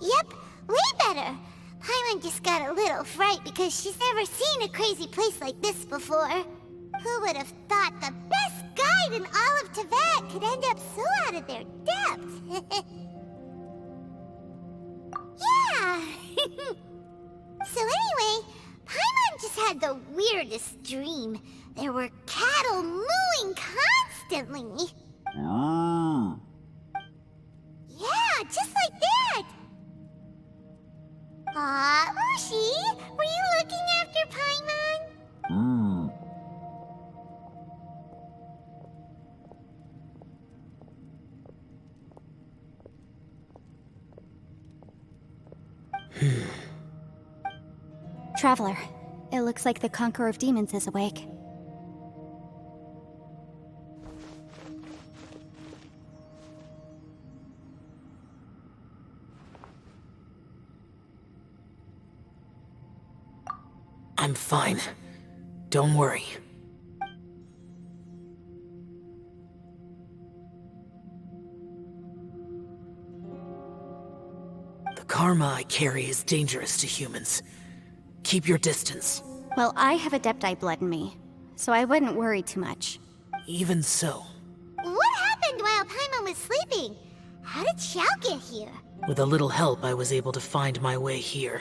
Yep, way better. Paimon just got a little fright because she's never seen a crazy place like this before. Who would have thought the best guide in all of Tibet could end up so out of their depth? Yeah! So anyway, Paimon just had the weirdest dream. There were cattle mooing constantly. Yeah, just like that! Aw, USHI, were you looking after Paimon? Traveler, it looks like the Conqueror of Demons is awake. I'm fine. Don't worry. The karma I carry is dangerous to humans. Keep your distance. Well, I have Adepti blood in me, so I wouldn't worry too much. Even so. What happened while Paimon was sleeping? How did Xiao get here? With a little help, I was able to find my way here.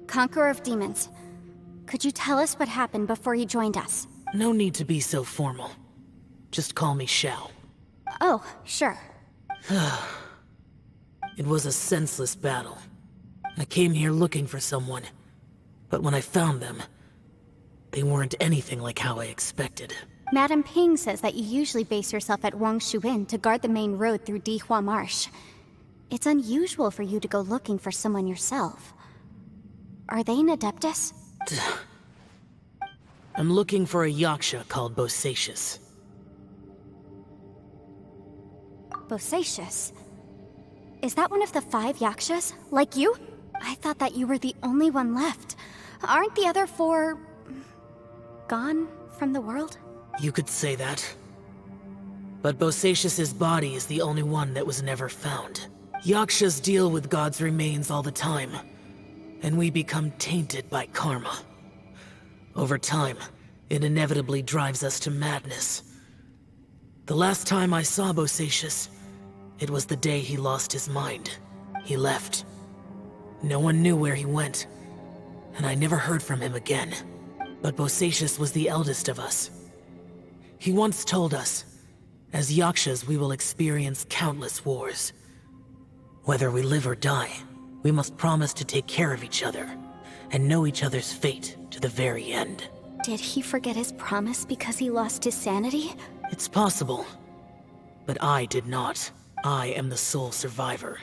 Conqueror of Demons, could you tell us what happened before you joined us? No need to be so formal. Just call me Xiao. Oh, sure. It was a senseless battle. I came here looking for someone, but when I found them, they weren't anything like how I expected. Madame Ping says that you usually base yourself at Wangshuin to guard the main road through Dihua Marsh. It's unusual for you to go looking for someone yourself. Are they an Adeptus? I'm looking for a Yaksha called Bosacius. Bosacius? Is that one of the 5 Yakshas? Like you? I thought that you were the only one left. Aren't the other 4... gone from the world? You could say that. But Bosacius's body is the only one that was never found. Yakshas deal with God's remains all the time, and we become tainted by karma. Over time, it inevitably drives us to madness. The last time I saw Bosacius, it was the day he lost his mind. He left. No one knew where he went, and I never heard from him again. But Bosacius was the eldest of us. He once told us, as Yakshas we will experience countless wars. Whether we live or die, we must promise to take care of each other, and know each other's fate to the very end. Did he forget his promise because he lost his sanity? It's possible, but I did not. I am the sole survivor.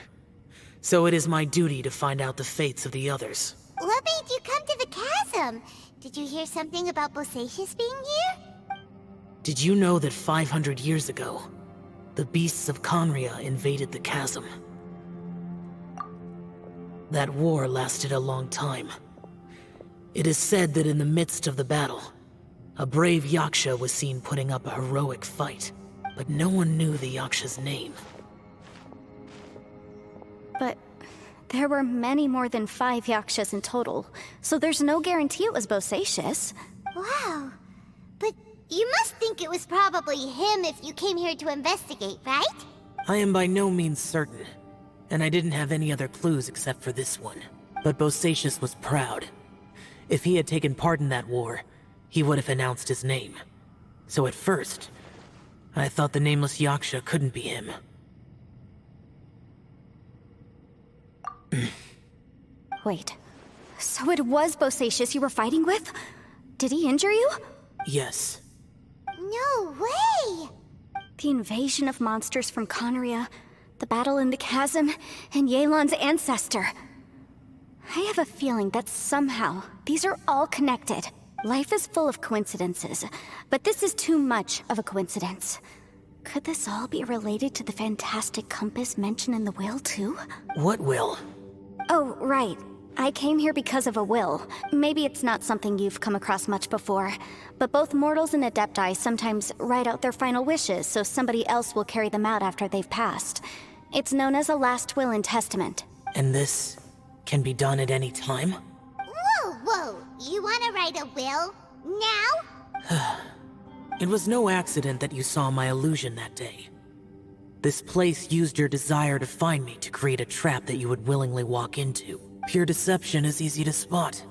So it is my duty to find out the fates of the others. What made you come to the chasm? Did you hear something about Bosacius being here? Did you know that 500 years ago, the beasts of Conria invaded the chasm? That war lasted a long time. It is said that in the midst of the battle, a brave Yaksha was seen putting up a heroic fight, but no one knew the Yaksha's name. But there were many more than 5 Yakshas in total, so there's no guarantee it was Bosacius. Wow. But you must think it was probably him if you came here to investigate, right? I am by no means certain, and I didn't have any other clues except for this one. But Bosacius was proud. If he had taken part in that war, he would have announced his name. So at first, I thought the nameless Yaksha couldn't be him. Wait, so it was Bosacius you were fighting with? Did he injure you? Yes. No way! The invasion of monsters from Conria, the battle in the chasm, and Yelan's ancestor. I have a feeling that somehow these are all connected. Life is full of coincidences, but this is too much of a coincidence. Could this all be related to the fantastic compass mentioned in the will, too? What will? Oh, right. I came here because of a will. Maybe it's not something you've come across much before, but both mortals and adepti sometimes write out their final wishes so somebody else will carry them out after they've passed. It's known as a last will and testament. And this can be done at any time? Whoa! You wanna write a will? Now? It was no accident that you saw my illusion that day. This place used your desire to find me to create a trap that you would willingly walk into. Pure deception is easy to spot,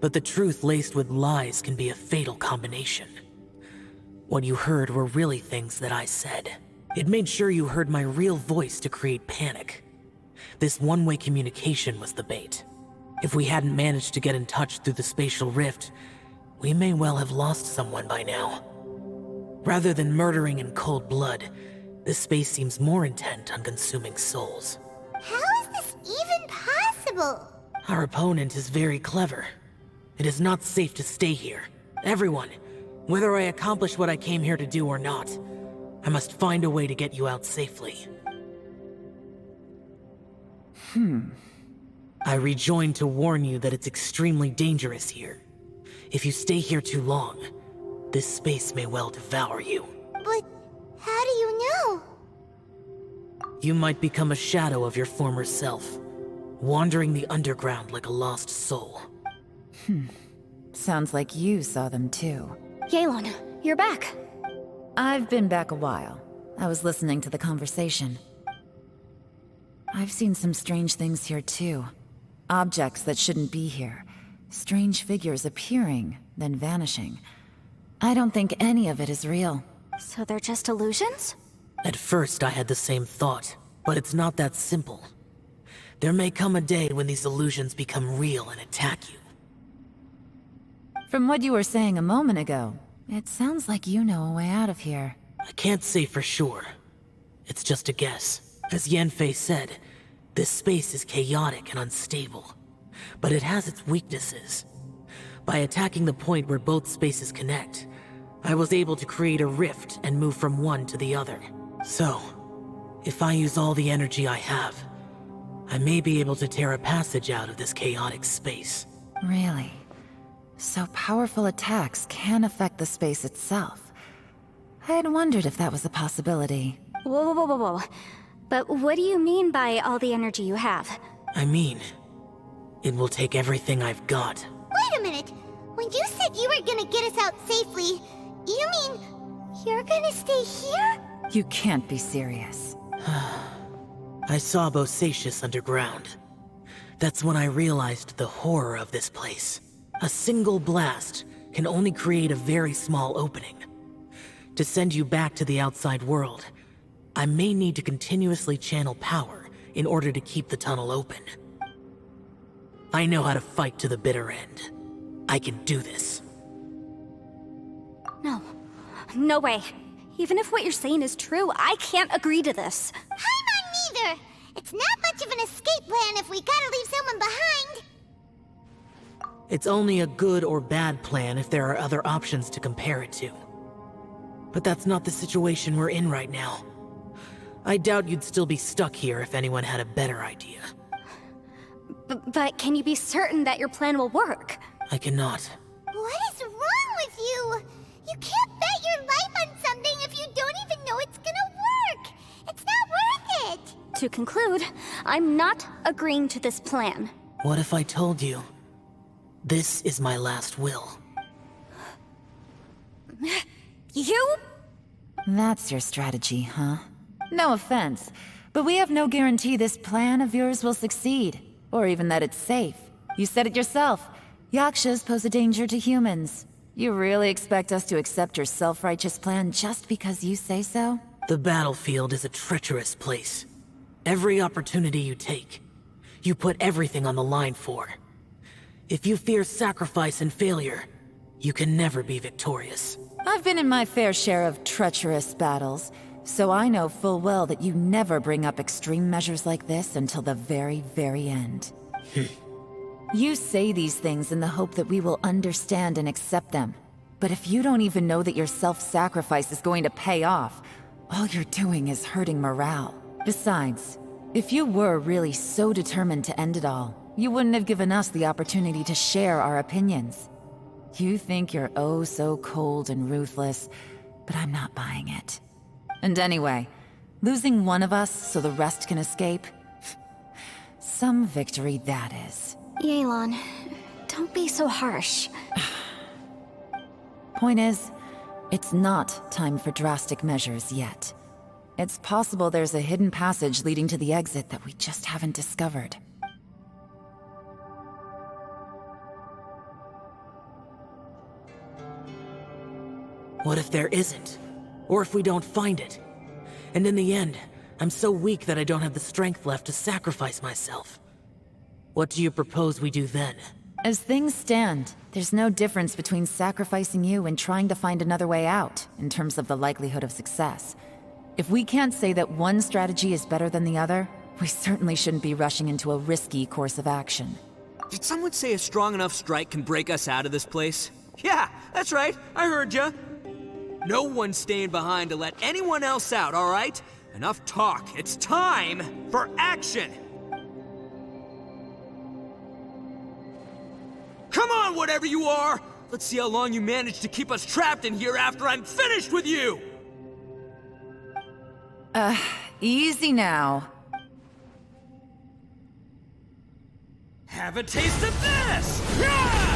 but the truth laced with lies can be a fatal combination. What you heard were really things that I said. It made sure you heard my real voice to create panic. This one-way communication was the bait. If we hadn't managed to get in touch through the spatial rift, we may well have lost someone by now. Rather than murdering in cold blood, this space seems more intent on consuming souls. How is this even possible? Our opponent is very clever. It is not safe to stay here. Everyone, whether I accomplish what I came here to do or not, I must find a way to get you out safely. I rejoined to warn you that it's extremely dangerous here. If you stay here too long, this space may well devour you. But how do you know? You might become a shadow of your former self, wandering the underground like a lost soul. Sounds like you saw them too. Yelan, you're back. I've been back a while. I was listening to the conversation. I've seen some strange things here too. Objects that shouldn't be here. Strange figures appearing, then vanishing. I don't think any of it is real. So they're just illusions? At first I had the same thought, but it's not that simple. There may come a day when these illusions become real and attack you. From what you were saying a moment ago, it sounds like you know a way out of here. I can't say for sure. It's just a guess. As Yanfei said, this space is chaotic and unstable, but it has its weaknesses. By attacking the point where both spaces connect, I was able to create a rift and move from one to the other. So, if I use all the energy I have, I may be able to tear a passage out of this chaotic space. Really? So powerful attacks can affect the space itself. I had wondered if that was a possibility. Whoa. But what do you mean by all the energy you have? I mean, it will take everything I've got. Wait a minute. When you said you were gonna get us out safely, you mean you're gonna stay here? You can't be serious. I saw Bosacius underground. That's when I realized the horror of this place. A single blast can only create a very small opening. To send you back to the outside world, I may need to continuously channel power in order to keep the tunnel open. I know how to fight to the bitter end. I can do this. No way. Even if what you're saying is true, I can't agree to this. I'm not neither. It's not much of an escape plan if we gotta leave someone behind. It's only a good or bad plan if there are other options to compare it to. But that's not the situation we're in right now. I doubt you'd still be stuck here if anyone had a better idea. But can you be certain that your plan will work? I cannot. What is wrong with you? You can't bet your life on something if you don't even know it's gonna work. It's not worth it. To conclude, I'm not agreeing to this plan. What if I told you, this is my last will? You? That's your strategy, huh? No offense, but we have no guarantee this plan of yours will succeed, or even that it's safe. You said it yourself. Yakshas pose a danger to humans. You really expect us to accept your self-righteous plan just because you say so? The battlefield is a treacherous place. Every opportunity you take, you put everything on the line for. If you fear sacrifice and failure, you can never be victorious. I've been in my fair share of treacherous battles, so I know full well that you never bring up extreme measures like this until the very, very end. You say these things in the hope that we will understand and accept them. But if you don't even know that your self-sacrifice is going to pay off, all you're doing is hurting morale. Besides, if you were really so determined to end it all, you wouldn't have given us the opportunity to share our opinions. You think you're oh so cold and ruthless, but I'm not buying it. And anyway, losing one of us so the rest can escape? Some victory that is. Yelan, don't be so harsh. Point is, it's not time for drastic measures yet. It's possible there's a hidden passage leading to the exit that we just haven't discovered. What if there isn't? Or if we don't find it? And in the end, I'm so weak that I don't have the strength left to sacrifice myself. What do you propose we do then? As things stand, there's no difference between sacrificing you and trying to find another way out, in terms of the likelihood of success. If we can't say that one strategy is better than the other, we certainly shouldn't be rushing into a risky course of action. Did someone say a strong enough strike can break us out of this place? Yeah, that's right, I heard ya. No one's staying behind to let anyone else out, all right? Enough talk. It's time for action! Come on, whatever you are! Let's see how long you manage to keep us trapped in here after I'm finished with you! Easy now. Have a taste of this! Yeah!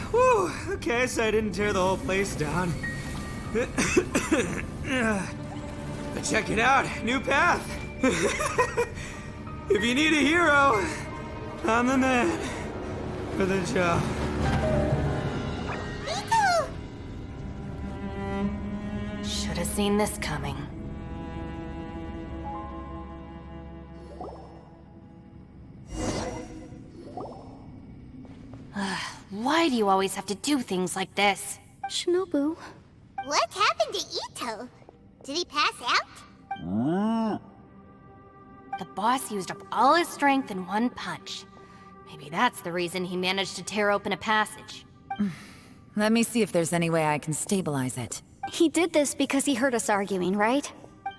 Whew, okay, so I didn't tear the whole place down. But check it out, new path. If you need a hero, I'm the man for the job. Miko! Should have seen this coming. Why do you always have to do things like this? Shinobu, What happened to ITTO? Did he pass out? The boss used up all his strength in one punch. Maybe that's the reason he managed to tear open a passage. Let me see if there's any way I can stabilize it. he did this because he heard us arguing, right?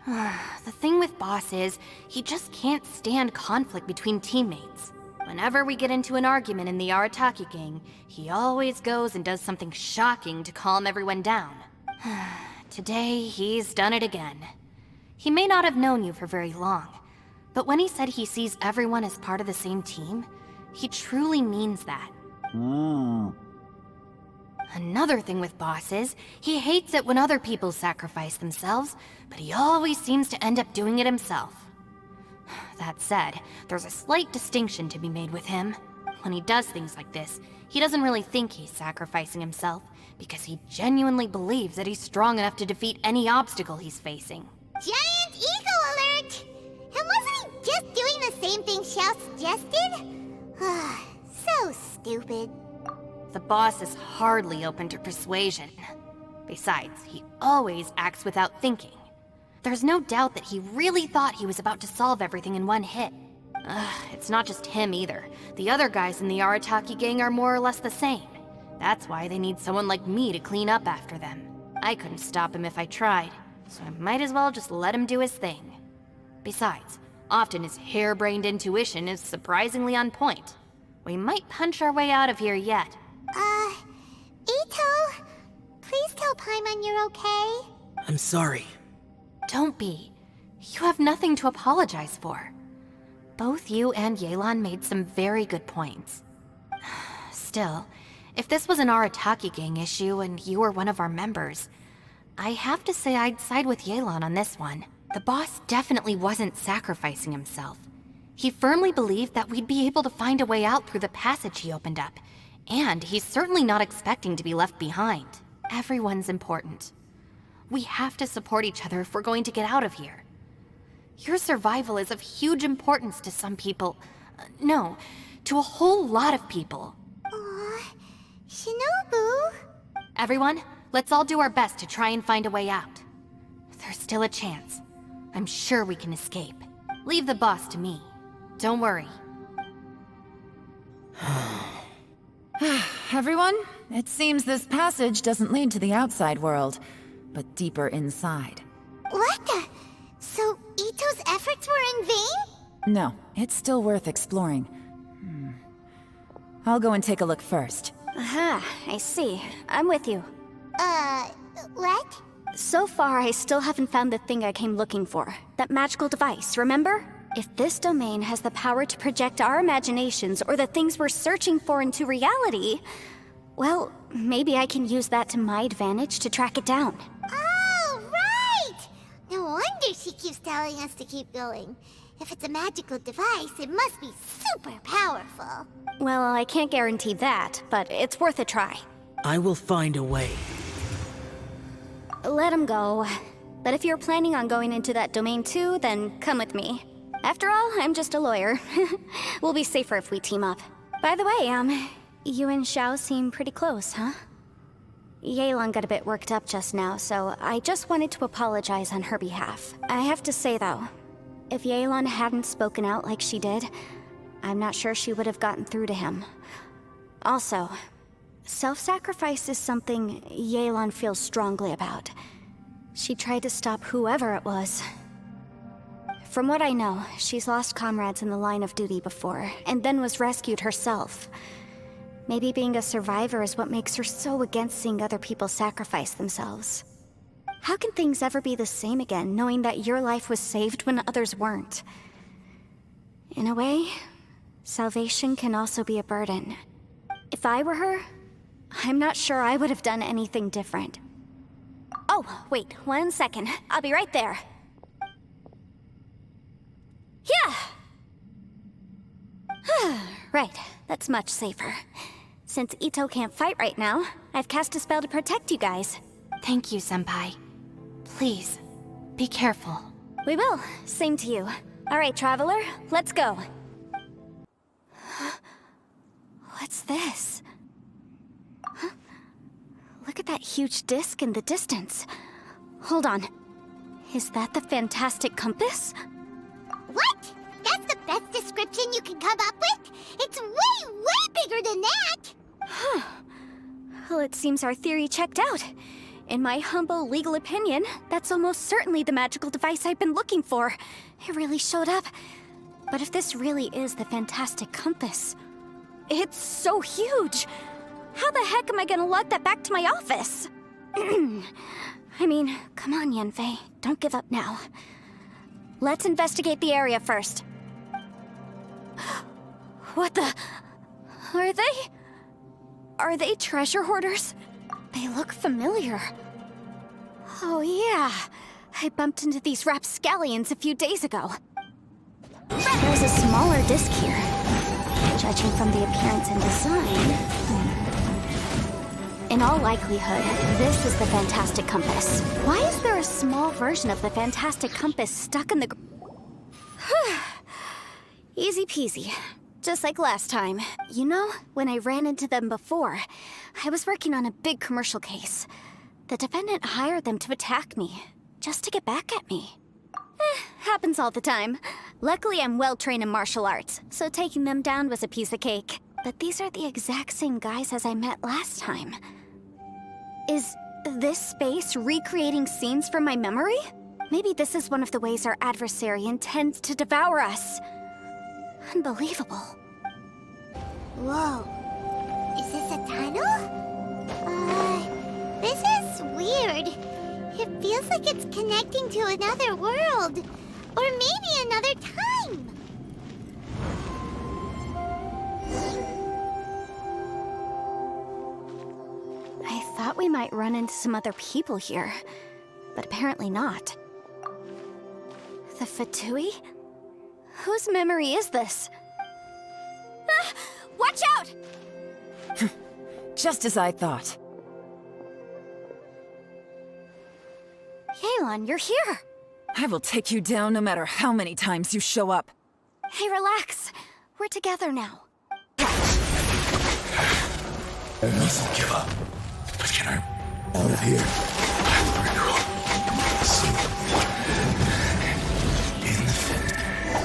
The thing with Boss is, he just can't stand conflict between teammates. Whenever we get into an argument in the Arataki gang, he always goes and does something shocking to calm everyone down. Today, he's done it again. He may not have known you for very long, but when he said he sees everyone as part of the same team, he truly means that. Another thing with Boss is, he hates it when other people sacrifice themselves, but he always seems to end up doing it himself. That said, there's a slight distinction to be made with him. When he does things like this, he doesn't really think he's sacrificing himself, because he genuinely believes that he's strong enough to defeat any obstacle he's facing. Giant ego alert! And wasn't he just doing the same thing Xiao suggested? So stupid. The boss is hardly open to persuasion. Besides, he always acts without thinking. There's no doubt that he really thought he was about to solve everything in one hit. It's not just him either. The other guys in the Arataki gang are more or less the same. That's why they need someone like me to clean up after them. I couldn't stop him if I tried, so I might as well just let him do his thing. Besides, often his harebrained intuition is surprisingly on point. We might punch our way out of here yet. Itto, please tell Paimon you're okay. I'm sorry. Don't be. You have nothing to apologize for. Both you and Yelan made some very good points. Still, if this was an Arataki gang issue and you were one of our members, I have to say I'd side with Yelan on this one. The boss definitely wasn't sacrificing himself. He firmly believed that we'd be able to find a way out through the passage he opened up, and he's certainly not expecting to be left behind. Everyone's important. We have to support each other if we're going to get out of here. Your survival is of huge importance to some people. No, to a whole lot of people. Aw, Shinobu. Everyone, let's all do our best to try and find a way out. There's still a chance. I'm sure we can escape. Leave the boss to me. Don't worry. Everyone, it seems this passage doesn't lead to the outside world. but deeper inside. What the? So Itto's efforts were in vain? No, it's still worth exploring. I'll go and take a look first. Aha, I see. I'm with you. What? So far, I still haven't found the thing I came looking for. That magical device, remember? If this domain has the power to project our imaginations or the things we're searching for into reality, well, maybe I can use that to my advantage to track it down. Oh, right! No wonder she keeps telling us to keep going. If it's a magical device, it must be super powerful. Well, I can't guarantee that, but it's worth a try. I will find a way. Let him go. But if you're planning on going into that domain too, then come with me. After all, I'm just a lawyer. We'll be safer if we team up. By the way, you and Xiao seem pretty close, huh? Yelan got a bit worked up just now, so I just wanted to apologize on her behalf. I have to say though, if Yelan hadn't spoken out like she did, I'm not sure she would have gotten through to him. Also, self-sacrifice is something Yelan feels strongly about. She tried to stop whoever it was. From what I know, she's lost comrades in the line of duty before, and then was rescued herself. Maybe being a survivor is what makes her so against seeing other people sacrifice themselves. How can things ever be the same again, knowing that your life was saved when others weren't? In a way, salvation can also be a burden. If I were her, I'm not sure I would have done anything different. Oh, wait, 1 second. I'll be right there. Yeah! Right, that's much safer. Since ITTO can't fight right now, I've cast a spell to protect you guys. Thank you, Senpai. Please, be careful. We will. Same to you. Alright, Traveler, let's go. What's this? Huh? Look at that huge disc in the distance. Hold on. Is that the fantastic compass? What? That's the best description you can come up with? It's way, way bigger than that! Huh. Well, it seems our theory checked out. In my humble legal opinion, that's almost certainly the magical device I've been looking for. It really showed up. But if this really is the fantastic compass, it's so huge! How the heck am I gonna lug that back to my office? I mean, come on, Yanfei. Don't give up now. Let's investigate the area first. What the... Are they treasure hoarders? They look familiar. Oh yeah, I bumped into these rapscallions a few days ago. There's a smaller disc here. Judging from the appearance and design... In all likelihood, this is the fantastic compass. Why is there a small version of the fantastic compass stuck in the... Easy peasy. Just like last time. You know, when I ran into them before, I was working on a big commercial case. The defendant hired them to attack me, just to get back at me. Happens all the time. Luckily, I'm well-trained in martial arts, so taking them down was a piece of cake. But these are the exact same guys as I met last time. Is this space recreating scenes from my memory? Maybe this is one of the ways our adversary intends to devour us. Unbelievable. Whoa. Is this a tunnel? This is weird. It feels like it's connecting to another world. Or maybe another time. I thought we might run into some other people here, but apparently not. The Fatui? Whose memory is this? Ah! Watch out! Just as I thought. Yelan, you're here! I will take you down no matter how many times you show up. Hey, relax. We're together now. I mustn't give up. But can I out of here? Peril. In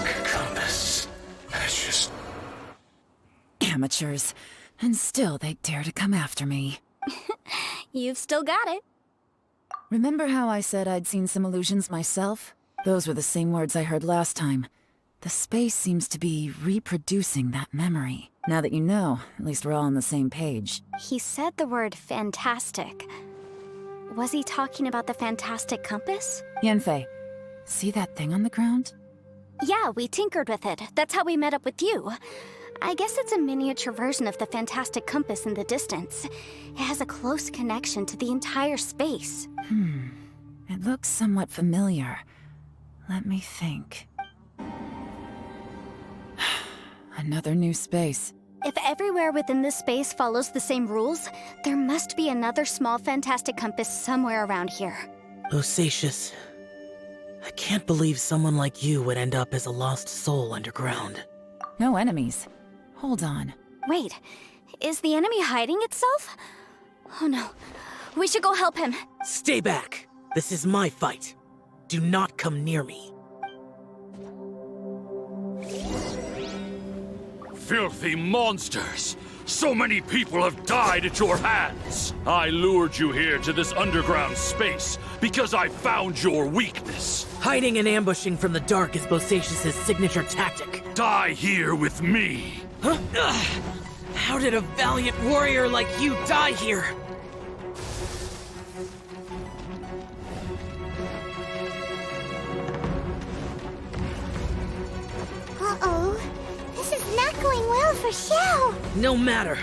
the compass. It's just Amateurs. And still they dare to come after me. You've still got it. Remember how I said I'd seen some illusions myself? Those were the same words I heard last time. The space seems to be reproducing that memory. Now that you know, at least we're all on the same page. He said the word fantastic. Was he talking about the fantastic compass? Yanfei, see that thing on the ground? Yeah, we tinkered with it. That's how we met up with you. I guess it's a miniature version of the fantastic compass in the distance. It has a close connection to the entire space. It looks somewhat familiar. Let me think. Another new space. If everywhere within this space follows the same rules, there must be another small fantastic compass somewhere around here. Bosacious. I can't believe someone like you would end up as a lost soul underground. No enemies. Hold on. Wait, is the enemy hiding itself? Oh no, we should go help him. Stay back. This is my fight. Do not come near me. Filthy monsters! So many people have died at your hands! I lured you here to this underground space because I found your weakness. Hiding and ambushing from the dark is Bosacious's signature tactic. Die here with me! Huh? Ugh. How did a valiant warrior like you die here? Uh-oh. This is not going well for Xiao. No matter.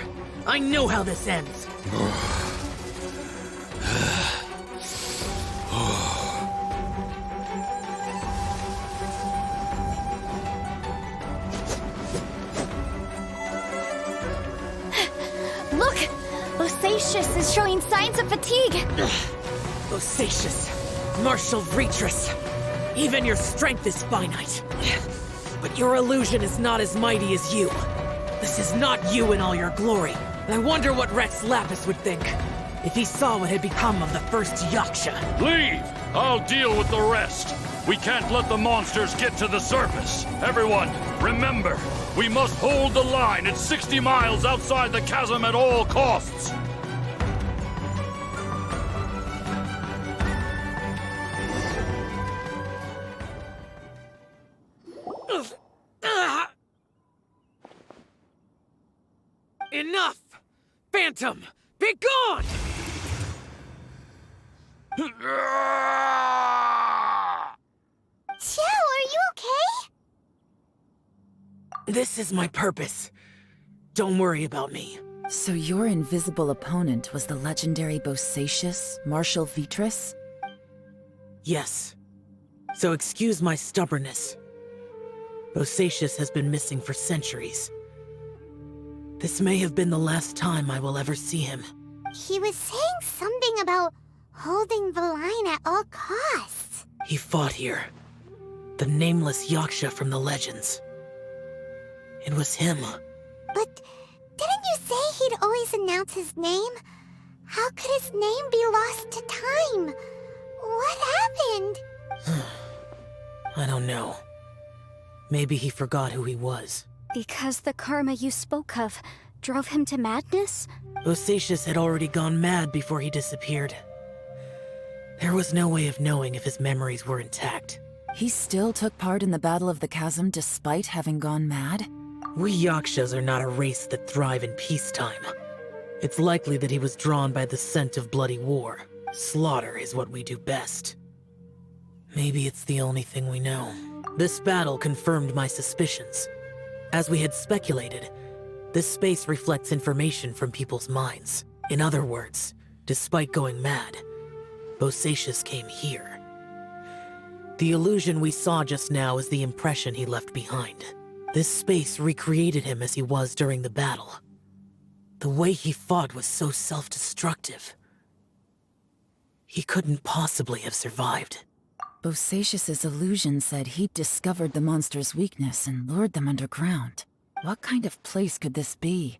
I know how this ends. Look! Bosacious is showing signs of fatigue. Bosacious, martial retreat. Even your strength is finite. But your illusion is not as mighty as you. This is not you in all your glory. And I wonder what Rex Lapis would think if he saw what had become of the first Yaksha. Leave! I'll deal with the rest. We can't let the monsters get to the surface. Everyone, remember, we must hold the line at 60 miles outside the chasm at all costs. Enough! Phantom, be gone! Xiao, are you okay? This is my purpose. Don't worry about me. So your invisible opponent was the legendary Bosacious, Martial Vitris? Yes. So excuse my stubbornness. Bosacious has been missing for centuries. This may have been the last time I will ever see him. He was saying something about holding the line at all costs. He fought here. The nameless Yaksha from the legends. It was him. But didn't you say he'd always announce his name? How could his name be lost to time? What happened? I don't know. Maybe he forgot who he was. Because the karma you spoke of drove him to madness? Bosacious had already gone mad before he disappeared. There was no way of knowing if his memories were intact. He still took part in the Battle of the Chasm despite having gone mad? We Yakshas are not a race that thrive in peacetime. It's likely that he was drawn by the scent of bloody war. Slaughter is what we do best. Maybe it's the only thing we know. This battle confirmed my suspicions. As we had speculated, this space reflects information from people's minds. In other words, despite going mad, Bosacious came here. The illusion we saw just now is the impression he left behind. This space recreated him as he was during the battle. The way he fought was so self-destructive. He couldn't possibly have survived. Bosacious's illusion said he'd discovered the monster's weakness and lured them underground. What kind of place could this be?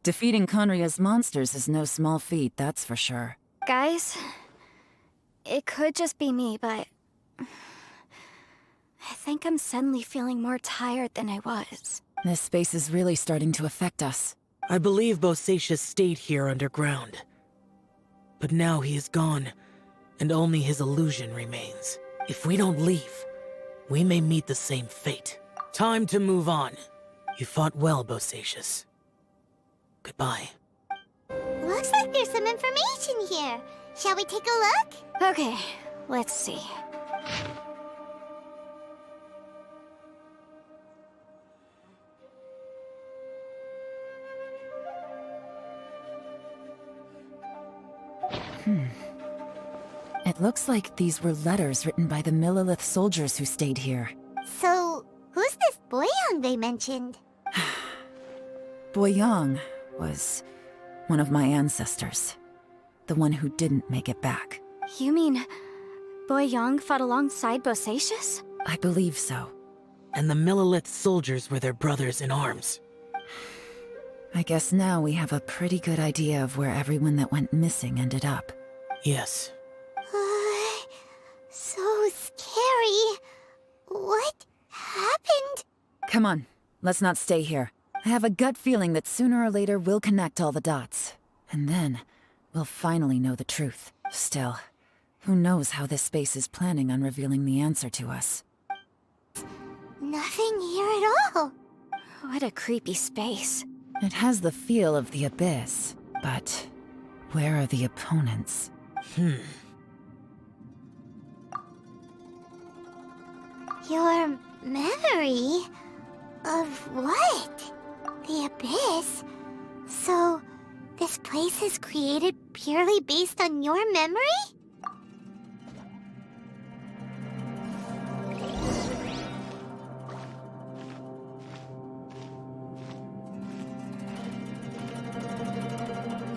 Defeating Conria's monsters is no small feat, that's for sure. Guys, it could just be me, but I think I'm suddenly feeling more tired than I was. This space is really starting to affect us. I believe Bosacious stayed here underground. But now he is gone, and only his illusion remains. If we don't leave, we may meet the same fate. Time to move on. You fought well, Bosacius. Goodbye. Looks like there's some information here. Shall we take a look? Okay, let's see. It looks like these were letters written by the Millelith soldiers who stayed here. So, who's this Boyang they mentioned? Boyang was one of my ancestors. The one who didn't make it back. You mean Boyang fought alongside Bosacius? I believe so. And the Millelith soldiers were their brothers in arms. I guess now we have a pretty good idea of where everyone that went missing ended up. Yes. So scary. What happened? Come on, let's not stay here. I have a gut feeling that sooner or later we'll connect all the dots. And then, we'll finally know the truth. Still, who knows how this space is planning on revealing the answer to us. Nothing here at all. What a creepy space. It has the feel of the abyss, but where are the opponents? Your memory? Of what? The abyss? So, this place is created purely based on your memory?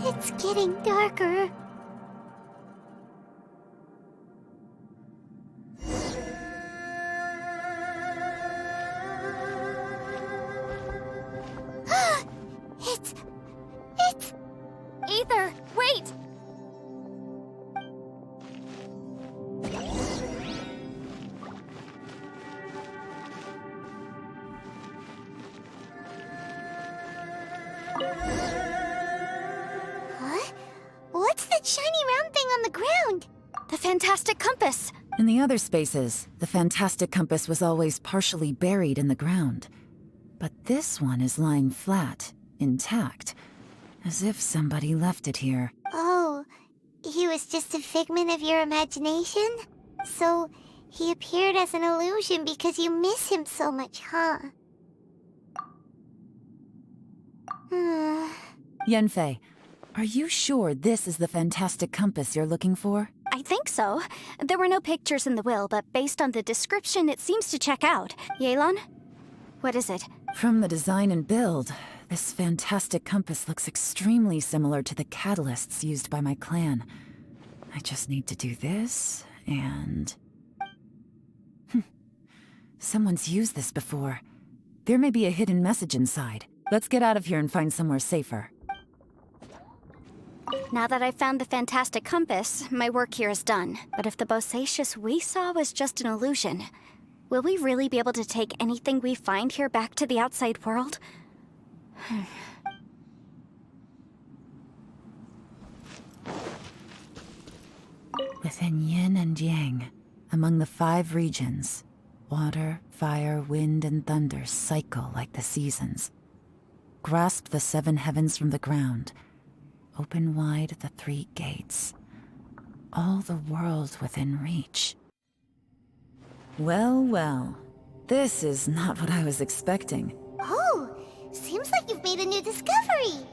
It's getting darker. It's... Ether, wait! Huh? What's that shiny round thing on the ground? The fantastic compass! In the other spaces, the fantastic compass was always partially buried in the ground. But this one is lying flat, intact, as if somebody left it here. Oh, he was just a figment of your imagination? So, he appeared as an illusion because you miss him so much, huh? Yanfei, are you sure this is the fantastic compass you're looking for? I think so. There were no pictures in the will, but based on the description, it seems to check out. Yelan? What is it? From the design and build, this fantastic compass looks extremely similar to the catalysts used by my clan. I just need to do this, and... Someone's used this before. There may be a hidden message inside. Let's get out of here and find somewhere safer. Now that I've found the fantastic compass, my work here is done. But if the Bosacius we saw was just an illusion, will we really be able to take anything we find here back to the outside world? Within yin and yang, among the 5 regions, water, fire, wind, and thunder cycle like the seasons. Grasp the 7 heavens from the ground. Open wide the 3 gates. All the world within reach. Well, well. This is not what I was expecting. Oh, seems like you've made a new discovery.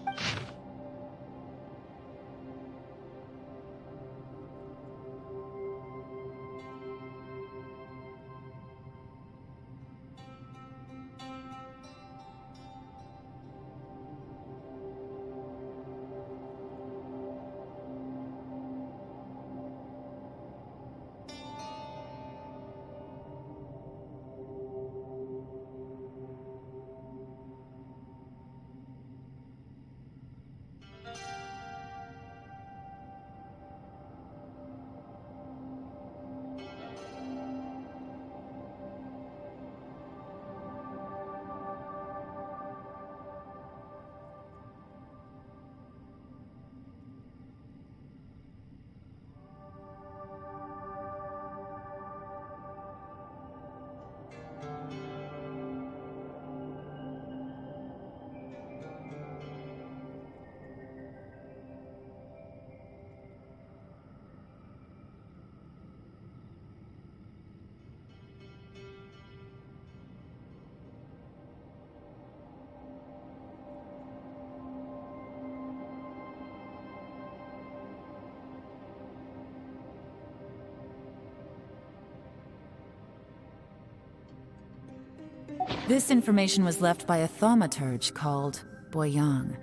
This information was left by a thaumaturge called Boyang,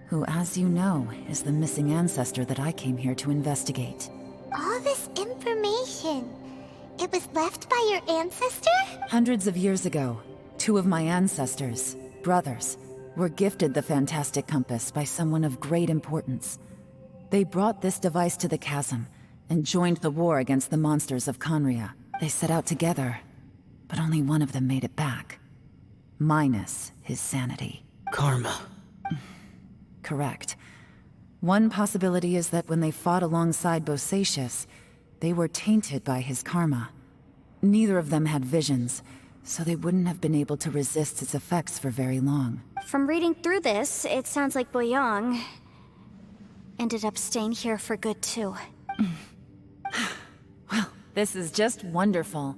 who, as you know, is the missing ancestor that I came here to investigate. All this information, it was left by your ancestor? Hundreds of years ago, two of my ancestors, brothers, were gifted the fantastic compass by someone of great importance. They brought this device to the chasm and joined the war against the monsters of Conria. They set out together, but only one of them made it back. Minus his sanity. Karma. Correct. One possibility is that when they fought alongside Bosacius, they were tainted by his karma. Neither of them had visions, so they wouldn't have been able to resist its effects for very long. From reading through this, it sounds like Boyang ended up staying here for good too. Well, this is just wonderful.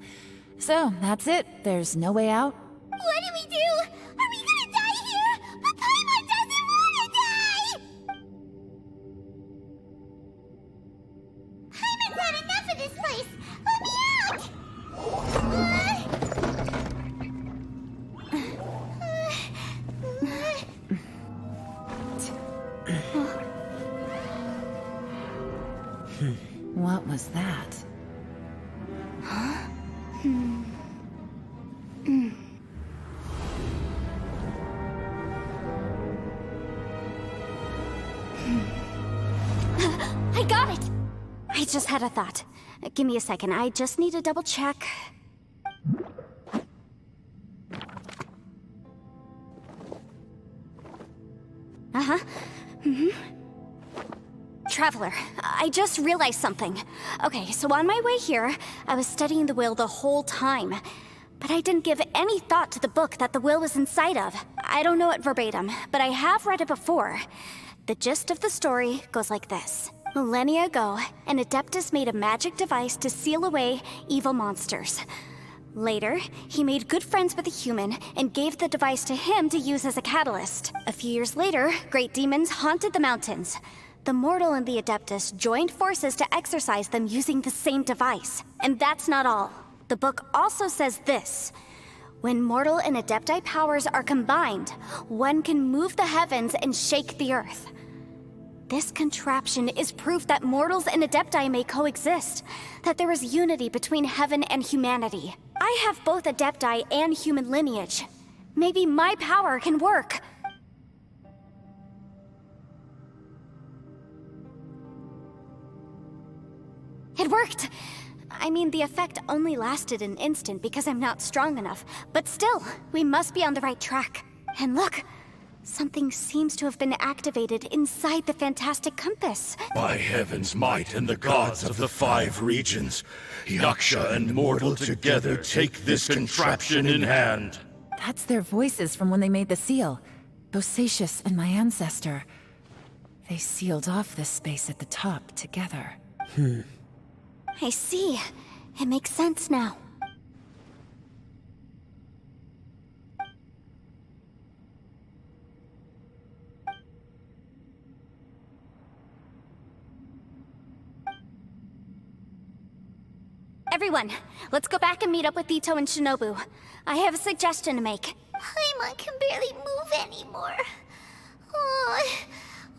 So, that's it. There's no way out? What do we do? Are we gonna die here? But Paimon doesn't wanna die! Paimon's had enough of this place! Let me out! What was that? I got it! I just had a thought. Give me a second, I just need to double check. Uh-huh. Traveler, I just realized something. Okay, so on my way here, I was studying the will the whole time. But I didn't give any thought to the book that the will was inside of. I don't know it verbatim, but I have read it before. The gist of the story goes like this. Millennia ago, an Adeptus made a magic device to seal away evil monsters. Later, he made good friends with a human and gave the device to him to use as a catalyst. A few years later, great demons haunted the mountains. The mortal and the Adeptus joined forces to exorcise them using the same device. And that's not all. The book also says this. When mortal and Adepti powers are combined, one can move the heavens and shake the earth. This contraption is proof that mortals and Adepti may coexist, that there is unity between heaven and humanity. I have both Adepti and human lineage. Maybe my power can work. It worked! I mean, the effect only lasted an instant because I'm not strong enough, but still, we must be on the right track. And look, something seems to have been activated inside the fantastic compass. By heaven's might and the gods of the 5 regions, Yaksha and mortal together take this contraption in hand. That's their voices from when they made the seal. Bosacius and my ancestor. They sealed off this space at the top together. I see. It makes sense now. Everyone, let's go back and meet up with ITTO and Shinobu. I have a suggestion to make. Paimon can barely move anymore. Oh,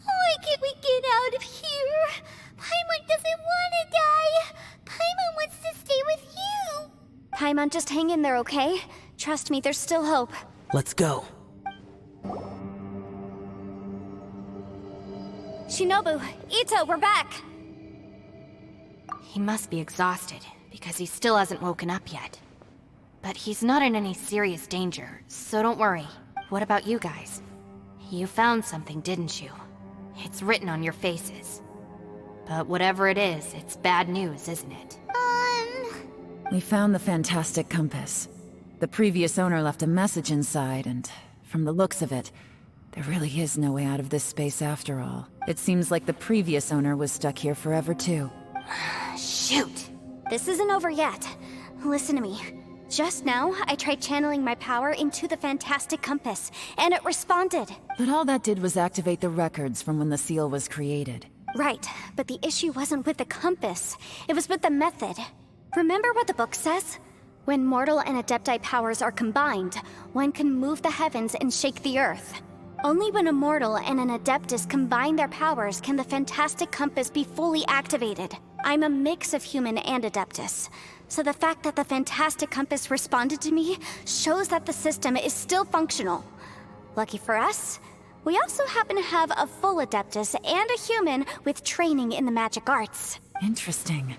why can't we get out of here? Paimon doesn't want to die. Paimon wants to stay with you. Paimon, just hang in there, okay? Trust me, there's still hope. Let's go. Shinobu, ITTO, we're back! He must be exhausted, because he still hasn't woken up yet. But he's not in any serious danger, so don't worry. What about you guys? You found something, didn't you? It's written on your faces. But whatever it is, it's bad news, isn't it? We found the fantastic compass. The previous owner left a message inside, and from the looks of it, there really is no way out of this space after all. It seems like the previous owner was stuck here forever too. Shoot! This isn't over yet. Listen to me. Just now, I tried channeling my power into the fantastic compass, and it responded. But all that did was activate the records from when the seal was created. Right, but the issue wasn't with the compass. It was with the method. Remember what the book says? When mortal and Adepti powers are combined, one can move the heavens and shake the earth. Only when a mortal and an Adeptus combine their powers can the Fantastic Compass be fully activated. I'm a mix of human and Adeptus, so the fact that the Fantastic Compass responded to me shows that the system is still functional. Lucky for us, we also happen to have a full Adeptus and a human with training in the magic arts. Interesting.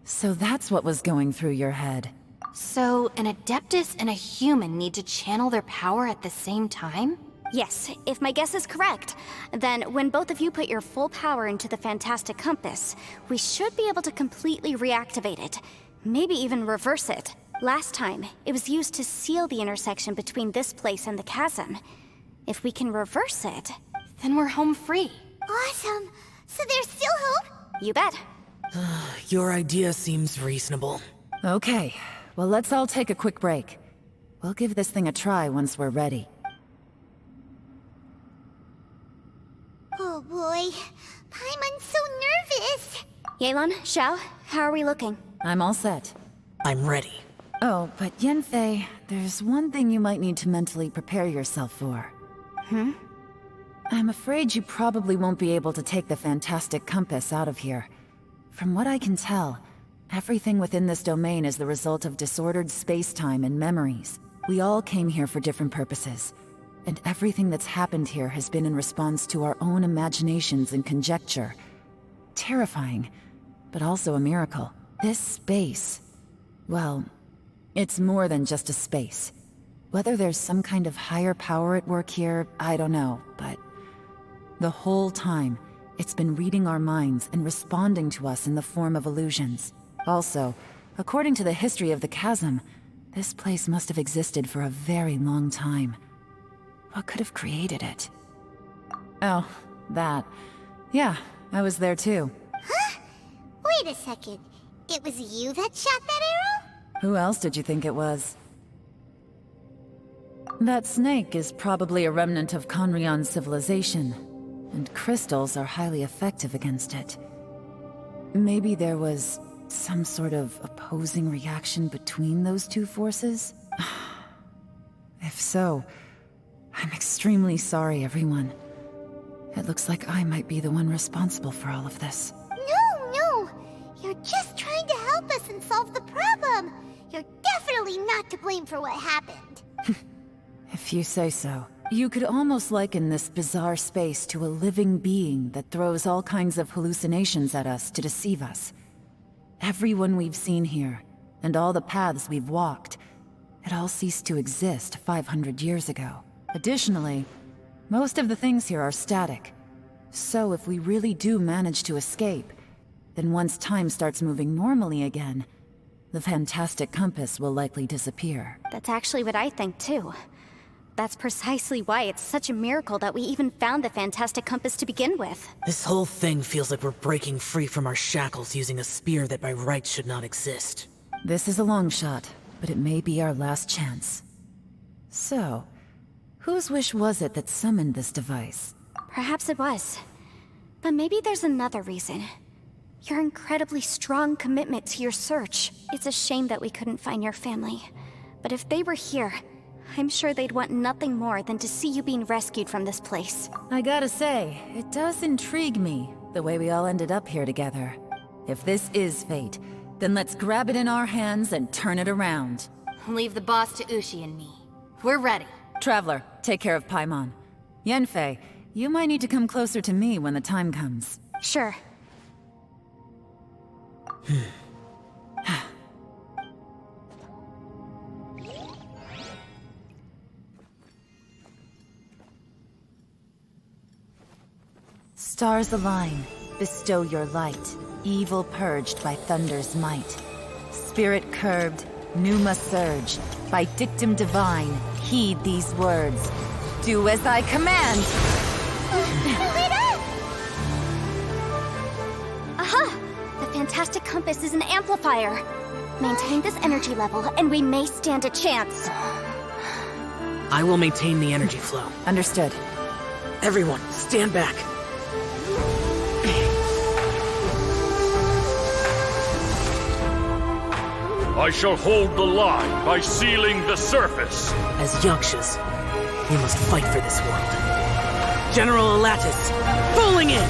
So that's what was going through your head. So, an Adeptus and a human need to channel their power at the same time? Yes, if my guess is correct, then when both of you put your full power into the Fantastic Compass, we should be able to completely reactivate it. Maybe even reverse it. Last time, it was used to seal the intersection between this place and the chasm. If we can reverse it... Then we're home free. Awesome! So there's still hope? You bet. Your idea seems reasonable. Okay, well let's all take a quick break. We'll give this thing a try once we're ready. Oh boy, Paimon's so nervous! Yelan, Xiao, how are we looking? I'm all set. I'm ready. Oh, but Yanfei, there's one thing you might need to mentally prepare yourself for. I'm afraid you probably won't be able to take the Fantastic Compass out of here. From what I can tell, everything within this domain is the result of disordered space-time and memories. We all came here for different purposes, and everything that's happened here has been in response to our own imaginations and conjecture. Terrifying, but also a miracle. This space, well, it's more than just a space. Whether there's some kind of higher power at work here, I don't know, but the whole time, it's been reading our minds and responding to us in the form of illusions. Also, according to the history of the chasm, this place must have existed for a very long time. What could have created it? Oh, that. Yeah, I was there too. Huh? Wait a second. It was you that shot that arrow? Who else did you think it was? That snake is probably a remnant of Conrion's civilization, and crystals are highly effective against it. Maybe there was some sort of opposing reaction between those two forces? If so, I'm extremely sorry, everyone. It looks like I might be the one responsible for all of this. No! You're just trying to help us and solve the problem! You're definitely not to blame for what happened. If you say so. You could almost liken this bizarre space to a living being that throws all kinds of hallucinations at us to deceive us. Everyone we've seen here, and all the paths we've walked, it all ceased to exist 500 years ago. Additionally, most of the things here are static. So if we really do manage to escape, then once time starts moving normally again, the Fantastic Compass will likely disappear. That's actually what I think too. That's precisely why it's such a miracle that we even found the Fantastic Compass to begin with. This whole thing feels like we're breaking free from our shackles using a spear that by rights should not exist. This is a long shot, but it may be our last chance. So, whose wish was it that summoned this device? Perhaps it was. But maybe there's another reason. Your incredibly strong commitment to your search. It's a shame that we couldn't find your family. But if they were here, I'm sure they'd want nothing more than to see you being rescued from this place. I gotta say, it does intrigue me, the way we all ended up here together. If this is fate, then let's grab it in our hands and turn it around. Leave the boss to USHI and me. We're ready. Traveler, take care of Paimon. Yanfei, you might need to come closer to me when the time comes. Sure. Stars align, bestow your light, evil purged by thunder's might. Spirit curbed, pneuma surge, by dictum divine, heed these words. Do as I command! Aha! The Fantastic Compass is an amplifier. Maintain this energy level, and we may stand a chance. I will maintain the energy flow. Understood. Everyone, stand back. I shall hold the line by sealing the surface. As Yakshas, we must fight for this world. General Alatus, falling in!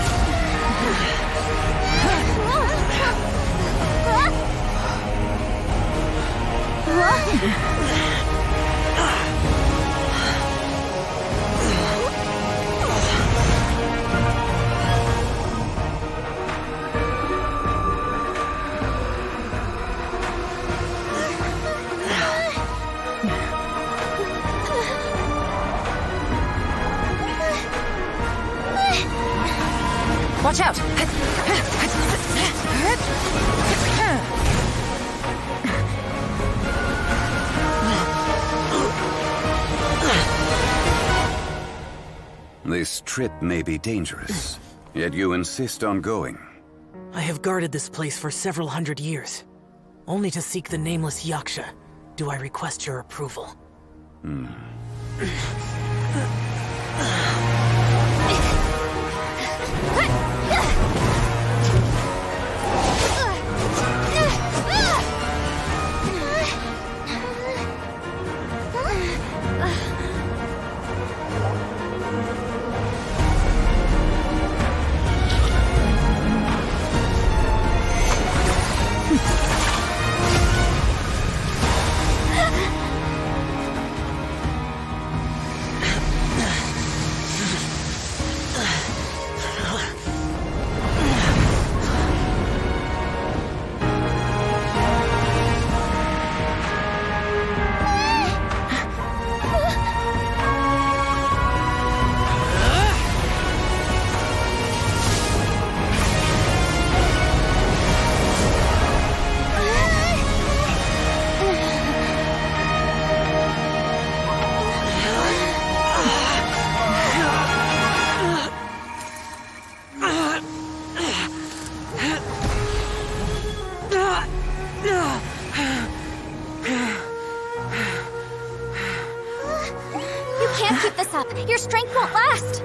Watch out! This trip may be dangerous, yet you insist on going. I have guarded this place for several hundred years. Only to seek the nameless Yaksha do I request your approval. Your strength won't last!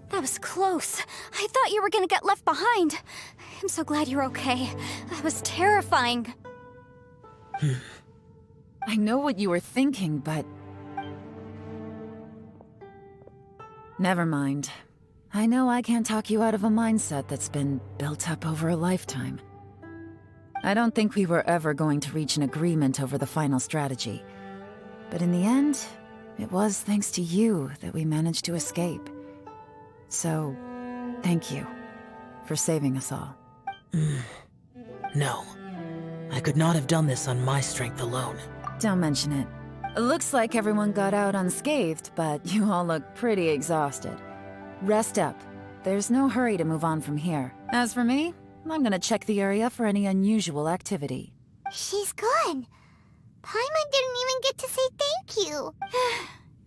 That was close. I thought you were gonna get left behind. I'm so glad you're okay. That was terrifying. I know what you were thinking, but... Never mind. I know I can't talk you out of a mindset that's been built up over a lifetime. I don't think we were ever going to reach an agreement over the final strategy. But in the end, it was thanks to you that we managed to escape. So, thank you for saving us all. No. I could not have done this on my strength alone. Don't mention it. It looks like everyone got out unscathed, but you all look pretty exhausted. Rest up. There's no hurry to move on from here. As for me, I'm gonna check the area for any unusual activity. She's gone. Paimon didn't even get to say thank you.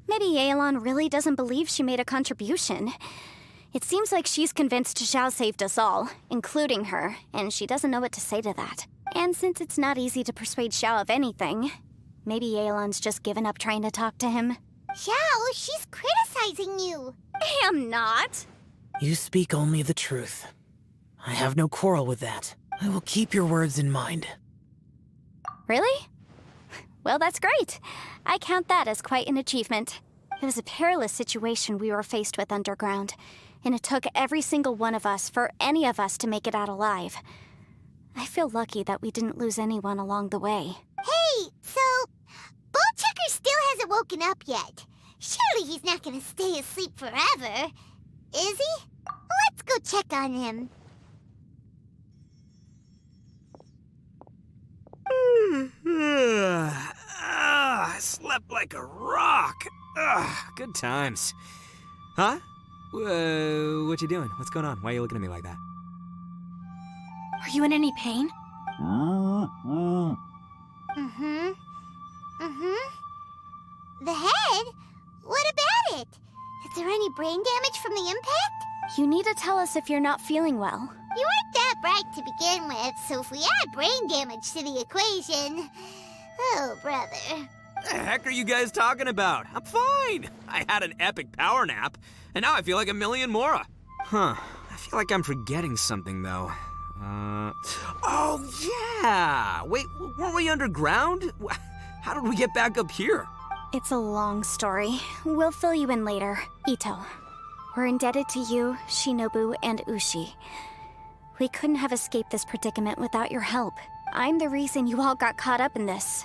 Maybe Yelan really doesn't believe she made a contribution. It seems like she's convinced Xiao saved us all, including her, and she doesn't know what to say to that. And since it's not easy to persuade Xiao of anything, maybe Yelan's just given up trying to talk to him. Xiao, she's criticizing you. I am not. You speak only the truth. I have no quarrel with that. I will keep your words in mind. Really? Well, that's great. I count that as quite an achievement. It was a perilous situation we were faced with underground, and it took every single one of us for any of us to make it out alive. I feel lucky that we didn't lose anyone along the way. Hey, so... Ball Checker still has woken up yet. Surely he's not gonna stay asleep forever. Is he? Let's go check on him. I slept like a rock. Good times. Huh? What you doing? What's going on? Why are you looking at me like that? Are you in any pain? The head? What about it? Is there any brain damage from the impact? You need to tell us if you're not feeling well. You weren't that bright to begin with, so if we add brain damage to the equation... Oh, brother. The heck are you guys talking about? I'm fine. I had an epic power nap, and now I feel like a million more. Huh. I feel like I'm forgetting something, though. Oh, yeah! Wait, weren't we underground? How did we get back up here? It's a long story. We'll fill you in later. ITTO. We're indebted to you, Shinobu, and USHI. We couldn't have escaped this predicament without your help. I'm the reason you all got caught up in this.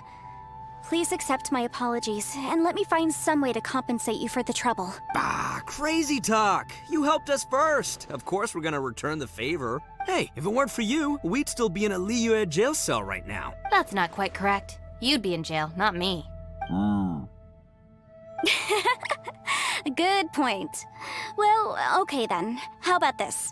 Please accept my apologies, and let me find some way to compensate you for the trouble. Ah, crazy talk. You helped us first. Of course we're gonna return the favor. Hey, if it weren't for you, we'd still be in a Liyue jail cell right now. That's not quite correct. You'd be in jail, not me. Good point. Well, okay then. How about this?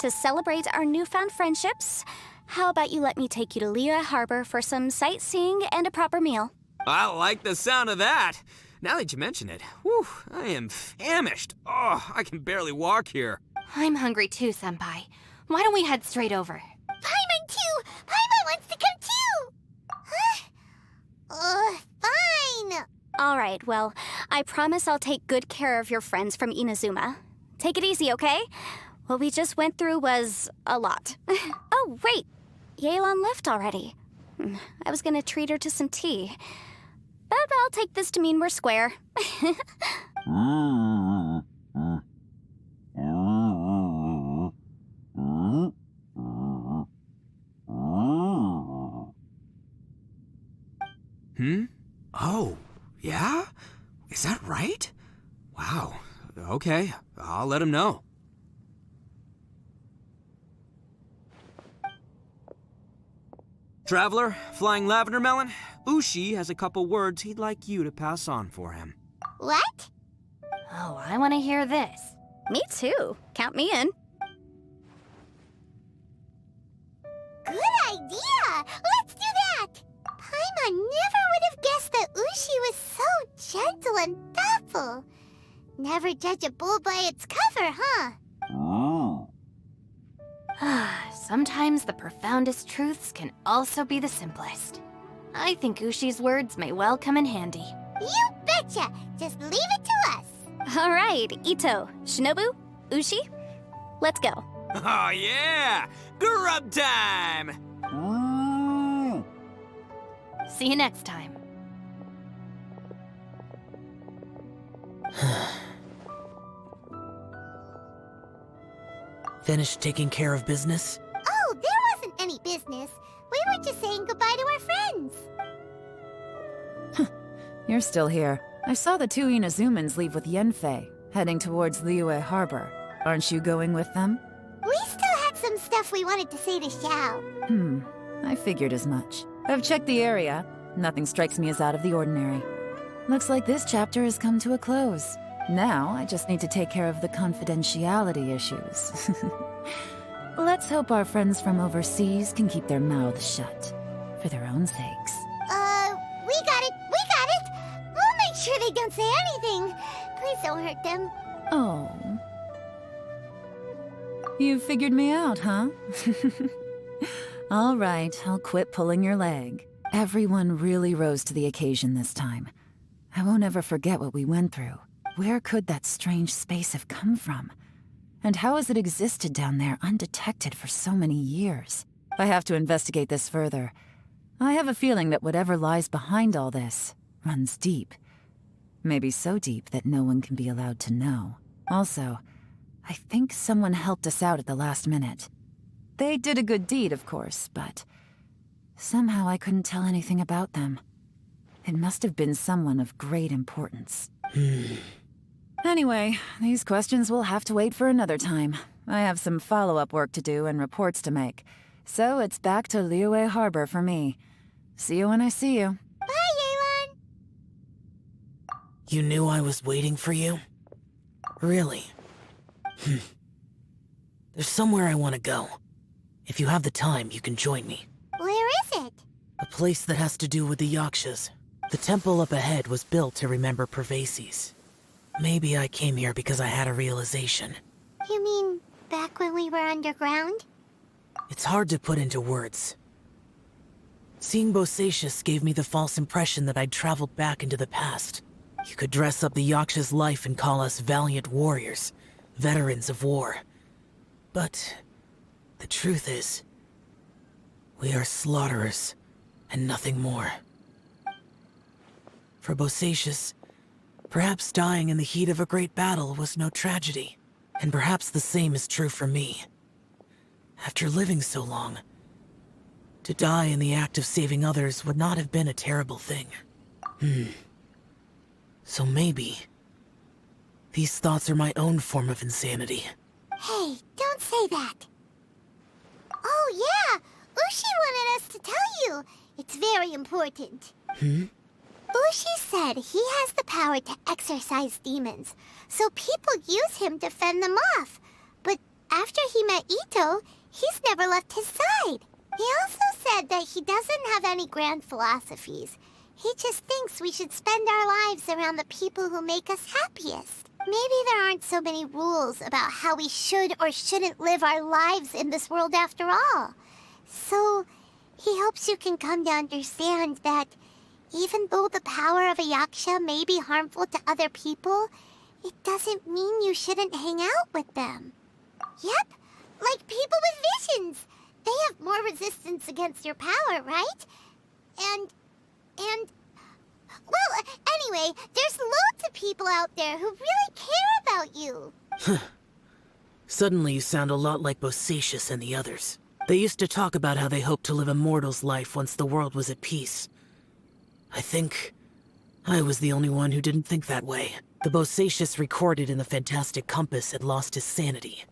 To celebrate our newfound friendships, how about you let me take you to Liyue Harbor for some sightseeing and a proper meal? I like the sound of that. Now that you mention it, whew, I am famished. Oh, I can barely walk here. I'm hungry too, Senpai. Why don't we head straight over? Paimon too! Paimon wants to come too! Fine! Alright, well, I promise I'll take good care of your friends from Inazuma. Take it easy, okay? What we just went through was a lot. Oh, wait! Yelan left already. I was gonna treat her to some tea. But I'll take this to mean we're square. Oh, yeah? Is that right? Wow. Okay, I'll let him know. Traveler, Flying Lavender Melon, USHI has a couple words he'd like you to pass on for him. What? Oh, I want to hear this. Me too. Count me in. Good idea! Let's do that! Paimon never would have guessed that USHI was so gentle and thoughtful. Never judge a bull by its cover, huh? Sometimes the profoundest truths can also be the simplest. I think USHI's words may well come in handy. You betcha! Just leave it to us! Alright, ITTO, Shinobu, USHI, let's go. Oh yeah! Grub time! See you next time. Finished taking care of business? Oh, there wasn't any business. We were just saying goodbye to our friends. You're still here. I saw the two Inazumans leave with Yanfei, heading towards Liyue Harbor. Aren't you going with them? We still had some stuff we wanted to say to Xiao. I figured as much. I've checked the area. Nothing strikes me as out of the ordinary. Looks like this chapter has come to a close. Now, I just need to take care of the confidentiality issues. Let's hope our friends from overseas can keep their mouths shut. For their own sakes. We got it! We'll make sure they don't say anything. Please don't hurt them. Oh. You figured me out, huh? All right, I'll quit pulling your leg. Everyone really rose to the occasion this time. I won't ever forget what we went through. Where could that strange space have come from? And how has it existed down there undetected for so many years? I have to investigate this further. I have a feeling that whatever lies behind all this runs deep. Maybe so deep that no one can be allowed to know. Also, I think someone helped us out at the last minute. They did a good deed, of course, but somehow I couldn't tell anything about them. It must have been someone of great importance. Anyway, these questions will have to wait for another time. I have some follow-up work to do and reports to make. So it's back to Liyue Harbor for me. See you when I see you. Bye, Yelan! You knew I was waiting for you? Really? There's somewhere I want to go. If you have the time, you can join me. Where is it? A place that has to do with the Yakshas. The temple up ahead was built to remember Pervases. Maybe I came here because I had a realization. You mean back when we were underground? It's hard to put into words. Seeing Bosacius gave me the false impression that I'd traveled back into the past. You could dress up the Yaksha's life and call us valiant warriors, veterans of war. But the truth is, we are slaughterers and nothing more. For Bosacius, perhaps dying in the heat of a great battle was no tragedy. And perhaps the same is true for me. After living so long, to die in the act of saving others would not have been a terrible thing. So maybe these thoughts are my own form of insanity. Hey, don't say that. Oh yeah, Ushi wanted us to tell you. It's very important. Ushi said he has the power to exorcise demons, so people use him to fend them off. But after he met ITTO, he's never left his side. He also said that he doesn't have any grand philosophies. He just thinks we should spend our lives around the people who make us happiest. Maybe there aren't so many rules about how we should or shouldn't live our lives in this world after all. So, he hopes you can come to understand that even though the power of a Yaksha may be harmful to other people, it doesn't mean you shouldn't hang out with them. Yep, like people with visions. They have more resistance against your power, right? Well, anyway, there's loads of people out there who really care about you. Suddenly you sound a lot like Bosacius and the others. They used to talk about how they hoped to live a mortal's life once the world was at peace. I think I was the only one who didn't think that way. The Bosacius recorded in the Fantastic Compass had lost his sanity.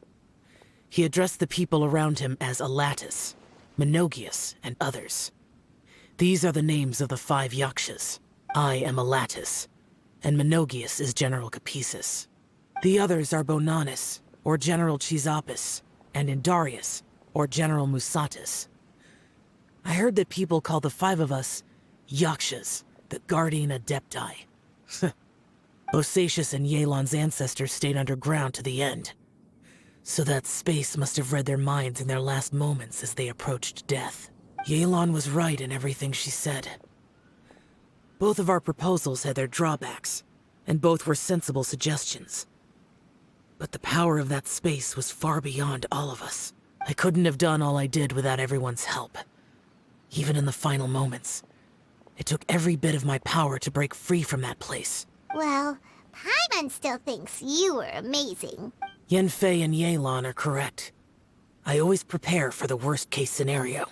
He addressed the people around him as Alatus, Menogius, and others. These are the names of the 5 Yakshas. I am Alatus, and Menogius is General Capisis. The others are Bonanis, or General Chisapis, and Indarius, or General Musatus. I heard that people call the 5 of us Yakshas, the Guardian Adepti. Bosacius and Yelan's ancestors stayed underground to the end. So that space must have read their minds in their last moments as they approached death. Yelan was right in everything she said. Both of our proposals had their drawbacks, and both were sensible suggestions. But the power of that space was far beyond all of us. I couldn't have done all I did without everyone's help. Even in the final moments, it took every bit of my power to break free from that place. Well, Paimon still thinks you were amazing. Yanfei and Yelan are correct. I always prepare for the worst-case scenario.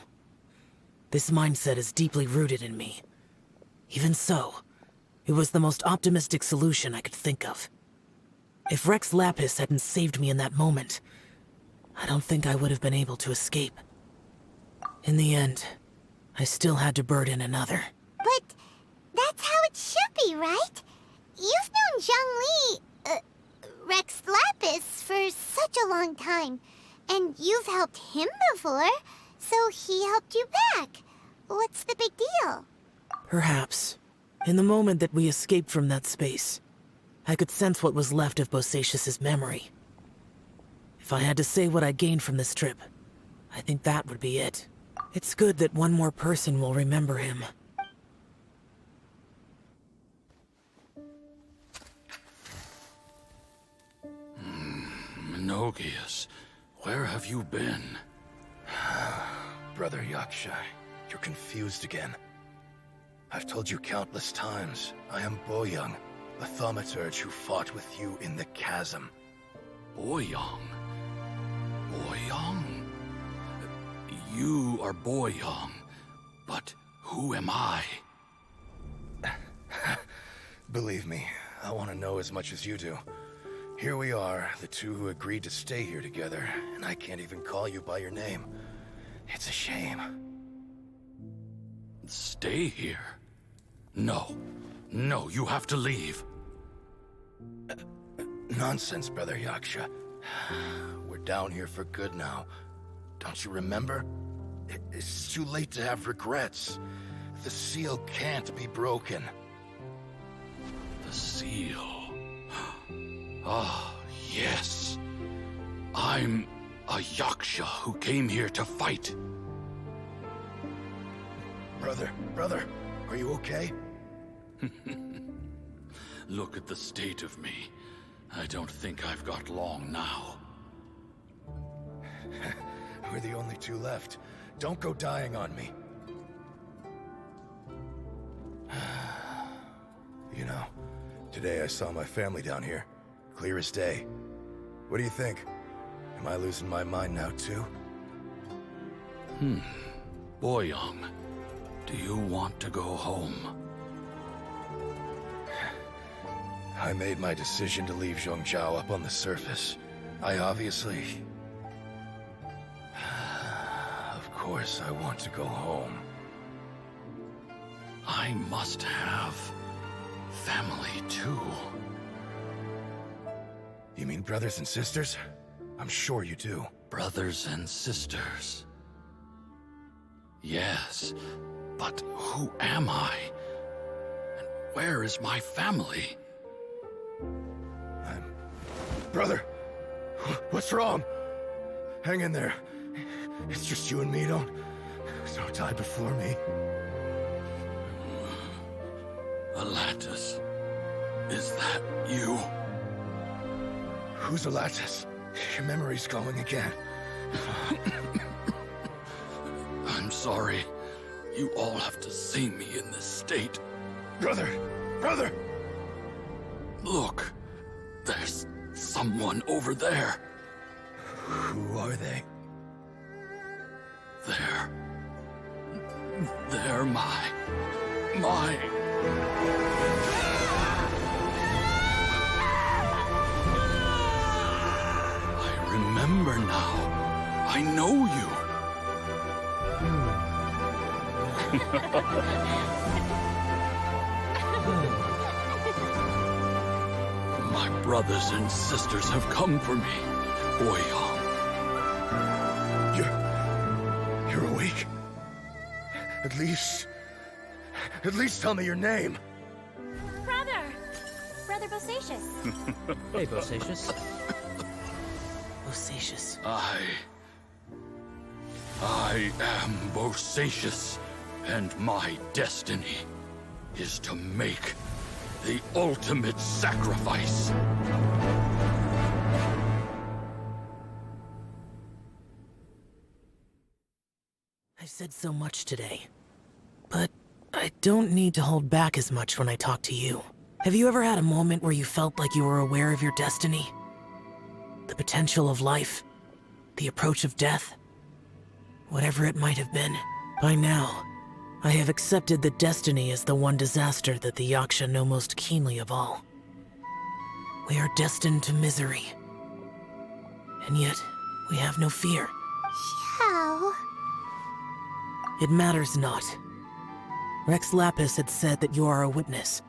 This mindset is deeply rooted in me. Even so, it was the most optimistic solution I could think of. If Rex Lapis hadn't saved me in that moment, I don't think I would have been able to escape. In the end, I still had to burden another. But that's how it should be, right? You've known Zhongli, Rex Lapis, for such a long time. And you've helped him before, so he helped you back. What's the big deal? Perhaps. In the moment that we escaped from that space, I could sense what was left of Bosacius's memory. If I had to say what I gained from this trip, I think that would be it. It's good that one more person will remember him. Menogius, where have you been? Brother Yaksha, you're confused again. I've told you countless times, I am Boyoung, a thaumaturge who fought with you in the chasm. Boyoung? Boyoung? You are Boyoung, but who am I? Believe me, I want to know as much as you do. Here we are, the two who agreed to stay here together, and I can't even call you by your name. It's a shame. Stay here? No. No, you have to leave. Nonsense, Brother Yaksha. We're down here for good now. Don't you remember? It's too late to have regrets. The seal can't be broken. The seal. Ah, yes. I'm a Yaksha who came here to fight. Brother, are you okay? Look at the state of me. I don't think I've got long now. We're the only two left. Don't go dying on me. You know, today I saw my family down here. Clear as day. What do you think? Am I losing my mind now too? Boyoung, do you want to go home? I made my decision to leave Xingqiu up on the surface. I obviously... Of course I want to go home. I must have family too. You mean brothers and sisters? I'm sure you do. Brothers and sisters. Yes, but who am I? And where is my family? Brother, what's wrong? Hang in there. It's just you and me, don't die before me. Atlantis, is that you? Who's Atlantis? Your memory's going again. I'm sorry. You all have to see me in this state. Brother! Look, there's someone over there. Who are they? They're my... I remember now. I know you. My brothers and sisters have come for me, Boyoung. You're awake? At least tell me your name. Brother Bosacious. Hey, Bosacious. Bosacious. I am Bosacious, and my destiny is to make the ultimate sacrifice. I've said so much today, but I don't need to hold back as much when I talk to you. Have you ever had a moment where you felt like you were aware of your destiny? The potential of life? The approach of death? Whatever it might have been. By now, I have accepted that destiny is the one disaster that the Yaksha know most keenly of all. We are destined to misery. And yet, we have no fear. Xiao. It matters not. Rex Lapis had said that you are a witness.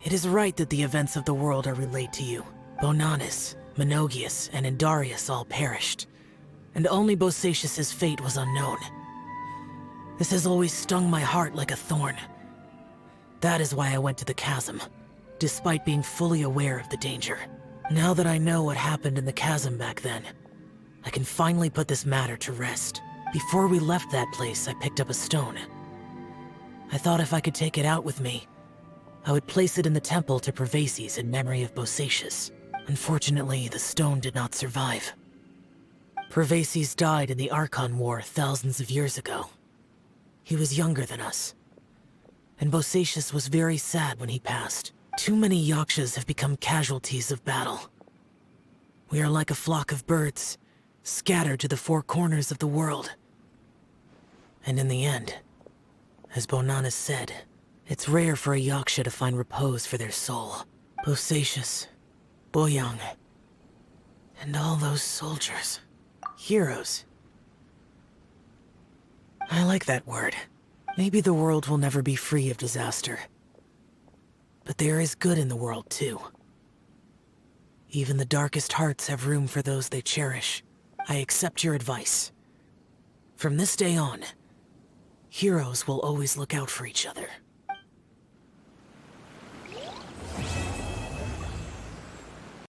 It is right that the events of the world are relayed to you. Bonanis, Menogias, and Indarius all perished, and only Bosacious' fate was unknown. This has always stung my heart like a thorn. That is why I went to the chasm, despite being fully aware of the danger. Now that I know what happened in the chasm back then, I can finally put this matter to rest. Before we left that place, I picked up a stone. I thought if I could take it out with me, I would place it in the temple to Pervases in memory of Bosacious. Unfortunately, the stone did not survive. Pervases died in the Archon War thousands of years ago. He was younger than us. And Bosacious was very sad when he passed. Too many Yakshas have become casualties of battle. We are like a flock of birds, scattered to the four corners of the world. And in the end, as Bonanis said, It's rare for a Yaksha to find repose for their soul. Bosacious, Boyang, and all those soldiers. Heroes. I like that word. Maybe the world will never be free of disaster. But there is good in the world, too. Even the darkest hearts have room for those they cherish. I accept your advice. From this day on, heroes will always look out for each other.